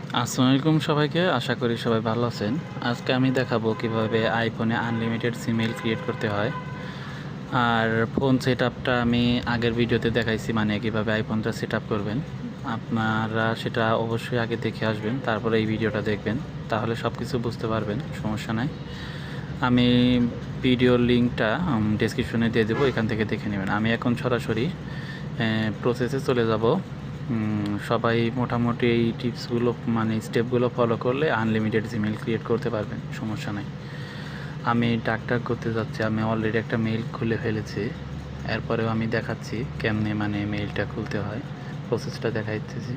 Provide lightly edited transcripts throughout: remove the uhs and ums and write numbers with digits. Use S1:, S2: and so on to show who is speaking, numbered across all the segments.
S1: আসসালামু আলাইকুম সবাইকে, আশা করি সবাই ভালো আছেন। আজকে আমি দেখাবো কিভাবে আইফোনে আনলিমিটেড জিমেইল ক্রিয়েট করতে হয়। আর ফোন সেটআপটা আমি আগের ভিডিওতে দেখাইছি, মানে কিভাবে আইফোনটা সেটআপ করবেন। আপনারা সেটা অবশ্যই আগে দেখে আসবেন, তারপরে এই ভিডিওটা দেখবেন, তাহলে সব কিছু বুঝতে পারবেন, সমস্যা নাই। আমি ভিডিওর লিঙ্কটা ডেসক্রিপশনে দিয়ে দেবো, এখান থেকে দেখে নেবেন। আমি এখন সরাসরি প্রসেসে চলে যাব। সবাই মোটামুটি এই টিপসগুলো মানে স্টেপগুলো ফলো করলে আনলিমিটেড জিমেইল ক্রিয়েট করতে পারবেন, সমস্যা নেই। আমি ডাক্তার করতে যাচ্ছি, আমি অলরেডি একটা মেইল খুলে ফেলেছি। এরপরেও আমি দেখাচ্ছি কেমনে মানে মেইলটা খুলতে হয়, প্রসেসটা দেখাইতেছি।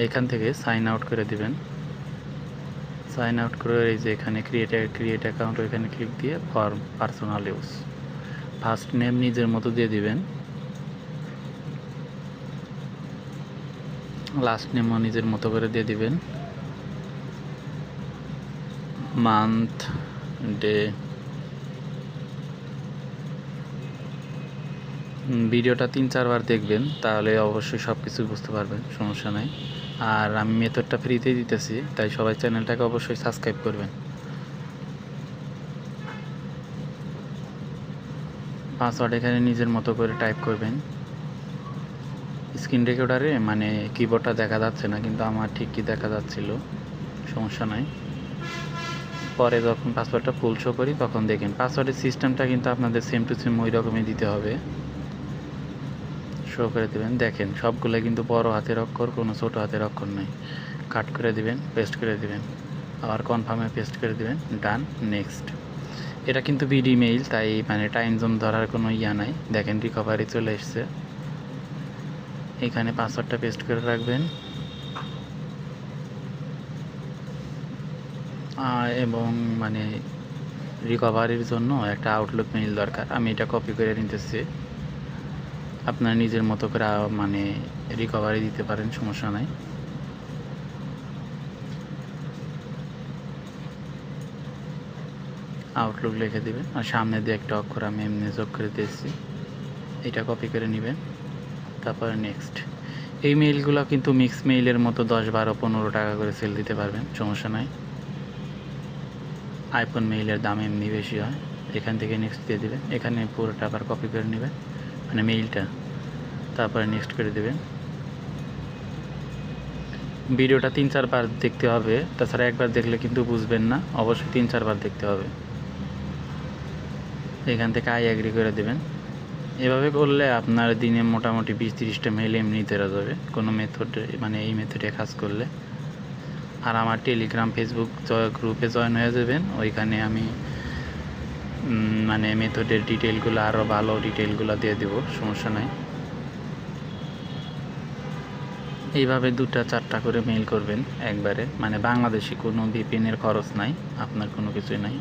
S1: এইখান থেকে সাইন আউট করে দিবেন। সাইন আউট করে এই যে এখানে ক্রিয়েট অ্যাকাউন্ট, ওইখানে ক্লিক দিয়ে for personal use first name নিজের মতো দিয়ে দিবেন, লাস্ট নেমও নিজের মতো করে দিয়ে দিবেন, মান্থ, ডে। ভিডিওটা 3-4 বার দেখবেন, তাহলে অবশ্যই সব কিছু বুঝতে পারবেন, সমস্যা নাই। আর আমি মেথডটা ফ্রিতেই দিতেছি, তাই সবাই চ্যানেলটাকে অবশ্যই সাবস্ক্রাইব করবেন। পাসওয়ার্ড এখানে নিজের মতো করে টাইপ করবেন। স্ক্রিন রেকর্ডারে মানে কিবোর্ডটা দেখা যাচ্ছে না, কিন্তু আমার ঠিকই দেখা যাচ্ছিল, সমস্যা নাই। পরে যখন পাসওয়ার্ডটা ফুল শো করি তখন দেখেন পাসওয়ার্ডের সিস্টেমটা কিন্তু আপনাদের সেম টু সেম ওই রকমই দিতে হবে, শো করে দেবেন। দেখেন সবগুলো কিন্তু বড় হাতের অক্ষর, কোনো ছোট হাতের অক্ষর নেই। কাট করে দিবেন, পেস্ট করে দিবেন, আবার কনফার্মে পেস্ট করে দিবেন, ডান, নেক্সট। এটা কিন্তু বিডি মেইল, তাই মানে টাইম জোন ধরার কোনো ইয়া নাই। দেখেন রিকভারি চলে এসছে। এখানে পাসওয়ার্ডটা পেস্ট করে রাখবেন, এবং মানে রিকভারির জন্য একটা আউটলুক মেইল দরকার। আমি এটা কপি করে নিতেছি, আপনার নিজের মতো করে মানে রিকভারি দিতে পারেন, সমস্যা নাই। আউটলুক লিখে দিবেন, আর সামনে দিয়ে একটা অক্ষর আমি এমনি যোগ করে দিয়েছি, এটা কপি করে নেবেন। তারপরে নেক্সট। এই মেইলগুলো কিন্তু মিক্স মেইলের মতো 10, 12, 15 টাকা করে সেল দিতে পারবেন, সমস্যা নাই। আইফোন মেইলের দাম এমনি বেশি হয়। এখান থেকে নেক্সট দিয়ে দেবেন, এখানে পুরোটা আবার কপি করে নেবেন, মানে মেইলটা, তারপরে নেক্সট করে দেবেন। ভিডিওটা 3-4 বার দেখতে হবে, তাছাড়া একবার দেখলে কিন্তু বুঝবেন না, অবশ্যই 3-4 বার দেখতে হবে। এখান থেকে আই অ্যাগ্রি করে দেবেন। এভাবে করলে আপনার দিনে মোটামুটি 20-30টা মেইল এমনিতে দেওয়া যাবে, কোনো মেথডে মানে এই মেথডে কাজ করলে। আর আমার টেলিগ্রাম, ফেসবুক গ্রুপে জয়েন হয়ে যাবেন, ওইখানে আমি মানে মেথডের ডিটেলগুলো আরও ভালো ডিটেলগুলো দিয়ে দেবো, সমস্যা নাই। এইভাবে 2-4টা করে মেইল করবেন একবারে, মানে বাংলাদেশি, কোনো ভিপিএনের খরচ নাই, আপনার কোনো কিছুই নাই।